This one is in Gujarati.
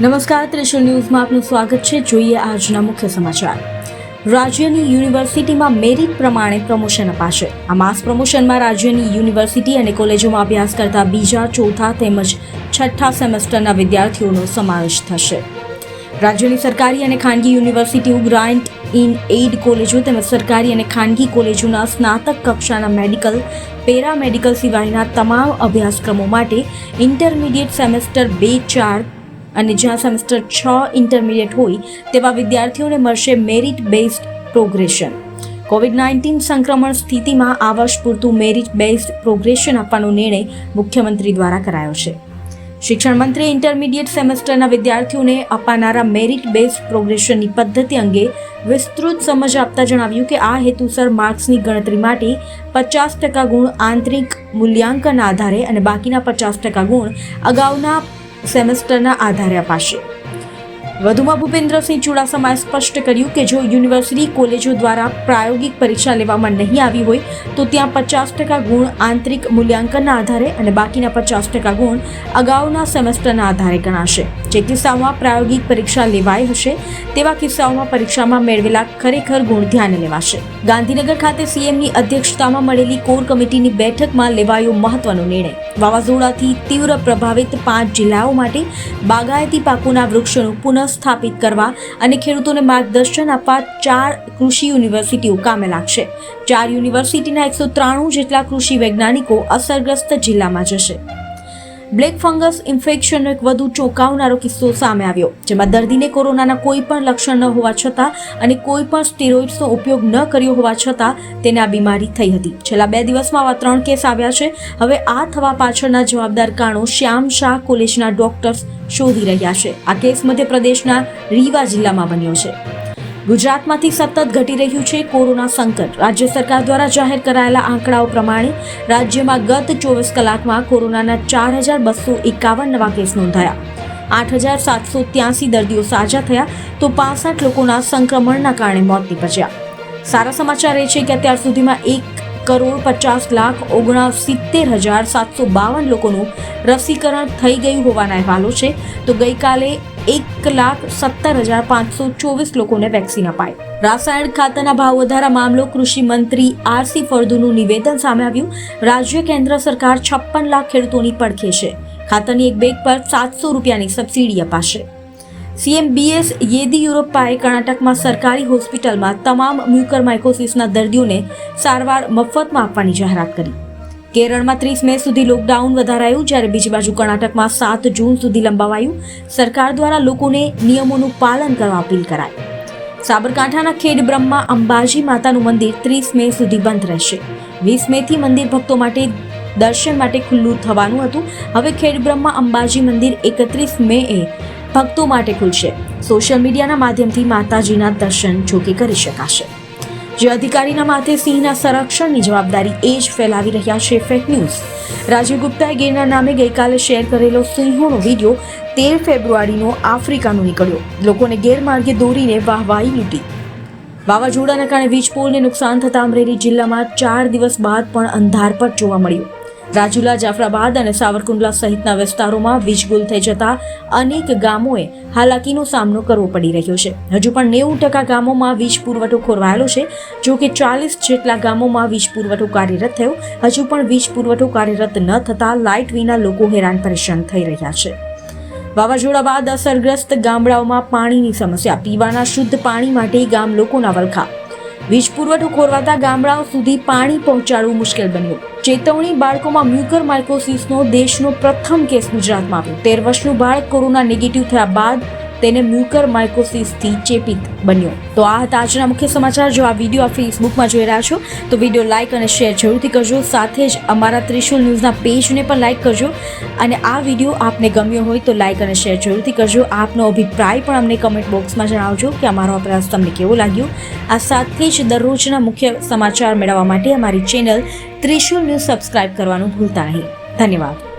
નમસ્કાર, ત્રિશુલ ન્યૂઝમાં આપનું સ્વાગત છે. જોઈએ આજના મુખ્ય સમાચાર. રાજ્યની યુનિવર્સિટીમાં મેરિટ પ્રમાણે પ્રમોશન અપાશે. આ માસ પ્રમોશનમાં રાજ્યની યુનિવર્સિટી અને કોલેજોમાં અભ્યાસ કરતા બીજા, ચોથા તેમજ છઠ્ઠા સેમેસ્ટરના વિદ્યાર્થીઓનો સમાવેશ થશે. રાજ્યની સરકારી અને ખાનગી યુનિવર્સિટીઓ, ગ્રાન્ટ ઇન એઇડ કોલેજો તેમજ સરકારી અને ખાનગી કોલેજોના સ્નાતક કક્ષાના મેડિકલ, પેરામેડિકલ સિવાયના તમામ અભ્યાસક્રમો માટે ઇન્ટરમીડિયેટ સેમેસ્ટર 2-4 અને જ્યાં સેમેસ્ટર 6 ઇન્ટરમીડિયેટ હોય તેવા વિદ્યાર્થીઓને મળશે મેરિટ બેઝડ પ્રોગ્રેશન. કોવિડ-19 સંક્રમણ સ્થિતિમાં આ વર્ષ પૂરતું મેરિટ બેઝડ પ્રોગ્રેશન આપવાનો નિર્ણય મુખ્યમંત્રી દ્વારા કરાયો છે. શિક્ષણ મંત્રીએ ઇન્ટરમીડિયેટ સેમેસ્ટરના વિદ્યાર્થીઓને અપાનારા મેરિટ બેઝડ પ્રોગ્રેશનની પદ્ધતિ અંગે વિસ્તૃત સમજ આપતા જણાવ્યું કે આ હેતુસર માર્ક્સની ગણતરી માટે 50% ગુણ આંતરિક મૂલ્યાંકનના આધારે અને બાકીના 50% ગુણ અગાઉના સેમેસ્ટરના આધારે અપાશે. વધુમાં ભૂપેન્દ્રસિંહ ચુડાસમાએ સ્પષ્ટ કર્યું કે જો યુનિવર્સિટી કોલેજો દ્વારા પ્રાયોગિક પરીક્ષા લેવામાં નહીં આવી હોય તો ત્યાં 50% ગુણ આંતરિક મૂલ્યાંકનના આધારે અને બાકીના 50% ગુણ અગાઉના સેમેસ્ટરના આધારે ગણાશે. જે કિસ્સાઓમાં પ્રાયોગિક પરીક્ષા લેવાઈ હશે તેવા કિસ્સાઓમાં પરીક્ષામાં મેળવેલા ખરેખર ગુણ ધ્યાને લેવાશે. ગાંધીનગર ખાતે સીએમની અધ્યક્ષતામાં મળેલી કોર કમિટીની બેઠકમાં લેવાયો મહત્વનો નિર્ણય. વાવાઝોડાથી તીવ્ર પ્રભાવિત 5 જિલ્લાઓ માટે બાગાયતી પાકોના વૃક્ષોનું પુનઃસ્થાપિત કરવા અને ખેડૂતોને માર્ગદર્શન આપવા 4 કૃષિ યુનિવર્સિટીઓ કામે લાગશે. 4 યુનિવર્સિટીના 193 જેટલા કૃષિ વૈજ્ઞાનિકો અસરગ્રસ્ત જિલ્લામાં જશે. બ્લેક ફંગસ ઇન્ફેક્શનનો એક વધુ ચોંકાવનારો કિસ્સો સામે આવ્યો, જેમાં દર્દીને કોરોનાના કોઈ પણ લક્ષણ ન હોવા છતાં અને કોઈ પણ સ્ટેરોઇડ્સનો ઉપયોગ ન કર્યો હોવા છતાં તેને આ બીમારી થઈ હતી. છેલ્લા 2 દિવસમાં આવા 3 કેસ આવ્યા છે. હવે આ થવા પાછળના જવાબદાર કારણો શ્યામ શાહ કોલેજના ડોક્ટર્સ શોધી રહ્યા છે. આ કેસ મધ્યપ્રદેશના રીવા જિલ્લામાં બન્યો છે. ગુજરાતમાંથી સતત ઘટી રહ્યું છે કોરોના સંકટ. રાજ્ય સરકાર દ્વારા જાહેર કરાયેલા આંકડાઓ પ્રમાણે રાજ્યમાં ગત 24 કલાકમાં કોરોનાના 4,251 નવા કેસ નોંધાયા. 8,783 દર્દીઓ સાજા થયા તો 65 લોકોના સંક્રમણના કારણે મોત નીપજ્યા. સારા સમાચાર એ છે કે અત્યાર સુધીમાં 1,50,69,752 લોકોનું રસીકરણ થઈ ગયું હોવાના અહેવાલો છે. તો ગઈકાલે 1,17,524 લોકોને વેક્સિન અપાઈ. રાસાયણિક ખાતરના ભાવ વધારા મામલો કૃષિ મંત્રી આરસી ફળદુનું નિવેદન સામે આવ્યું. રાજ્ય કેન્દ્ર સરકાર 56 લાખ ખેડૂતોની પડખે છે. ખાતરની એક બેગ પર 700 રૂપિયાની સબસિડી અપાશે. સીએમ બીએસ યેદિયુરપ્પાએ કર્ણાટકમાં સરકારી હોસ્પિટલમાં તમામ મ્યુકરમાઇકોસિસના દર્દીઓને સારવાર મફતમાં આપવાની જાહેરાત કરી. કેરળમાં 30 મે સુધી લોકડાઉન વધારાયું, જ્યારે બીજી બાજુ કર્ણાટકમાં 7 જૂન સુધી લંબાવાયું. સરકાર દ્વારા લોકોને નિયમોનું પાલન કરવા અપીલ કરાઈ. સાબરકાંઠાના ખેડબ્રહ્મા અંબાજી માતાનું મંદિર 30 મે સુધી બંધ રહેશે. 20 મેથી મંદિર ભક્તો માટે દર્શન માટે ખુલ્લું થવાનું હતું. હવે ખેડબ્રહ્મા અંબાજી મંદિર 31 મેએ ભક્તો માટે ખુલશે. સોશિયલ મીડિયાના માધ્યમથી માતાજીના દર્શન જોકે કરી શકાશે. જે અધિકારીના માથે સિંહના સંરક્ષણની જવાબદારી એ જ ફેલાવી રહ્યા છે ફેક ન્યૂઝ. રાજીવ ગુપ્તાએ ગીરના નામે ગઈકાલે શેર કરેલો સિંહોનો વિડીયો 13 ફેબ્રુઆરીનો આફ્રિકાનો નીકળ્યો. લોકોને ગેરમાર્ગે દોરીને વાહવાહી લૂંટી. વાવાઝોડાના કારણે વીજપોલને નુકસાન થતાં અમરેલી જિલ્લામાં 4 દિવસ બાદ પણ અંધારપટ જોવા મળ્યું. રાજુલા, જાફરાબાદ અને સાવરકુંડલા સહિતના વિસ્તારોમાં વીજ ગુલ થઈ જતા અનેક ગામોએ હાલાકીનો સામનો કરવો પડી રહ્યો છે. હજુ પણ 90% ગામોમાં વીજ પુરવઠો ખોરવાયેલો છે. જો કે 40 જેટલા ગામોમાં વીજ પુરવઠો કાર્યરત થયો. હજુ પણ વીજ પુરવઠો કાર્યરત ન થતા લાઇટ વિના લોકો હેરાન પરેશાન થઈ રહ્યા છે. વાવાઝોડા બાદ અસરગ્રસ્ત ગામડાઓમાં પાણીની સમસ્યા. પીવાના શુદ્ધ પાણી માટે ગામ લોકોના વલખા. વીજ પુરવઠો ખોરવાતા ગામડાઓ સુધી પાણી પહોંચાડવું મુશ્કેલ બન્યું. ચેતવણી, બાળકોમાં મ્યુકરમાઇકોસિસનો દેશનો પ્રથમ કેસ ગુજરાતમાં આવ્યો. 13 વર્ષનું બાળક કોરોના નેગેટિવ થયા બાદ તેને મ્યુકરમાઇકોસિસથી ચેપિત બન્યો. તો આ હતા આજના મુખ્ય સમાચાર. જો આ વિડીયો આપ ફેસબુકમાં જોઈ રહ્યા છો તો વિડીયો લાઇક અને શેર જરૂરથી કરજો. સાથે જ અમારા ત્રિશુલ ન્યૂઝના પેજને પણ લાઇક કરજો. અને આ વિડીયો આપને ગમ્યો હોય તો લાઇક અને શેર જરૂરથી કરજો. આપનો અભિપ્રાય પણ અમને કમેન્ટ બોક્સમાં જણાવજો કે અમારો આ પ્રયાસ તમને કેવો લાગ્યો. આ સાથે જ દરરોજના મુખ્ય સમાચાર મેળવવા માટે અમારી ચેનલ ત્રિશુલ ન્યૂઝ સબસ્ક્રાઇબ કરવાનું ભૂલતા નહીં. ધન્યવાદ.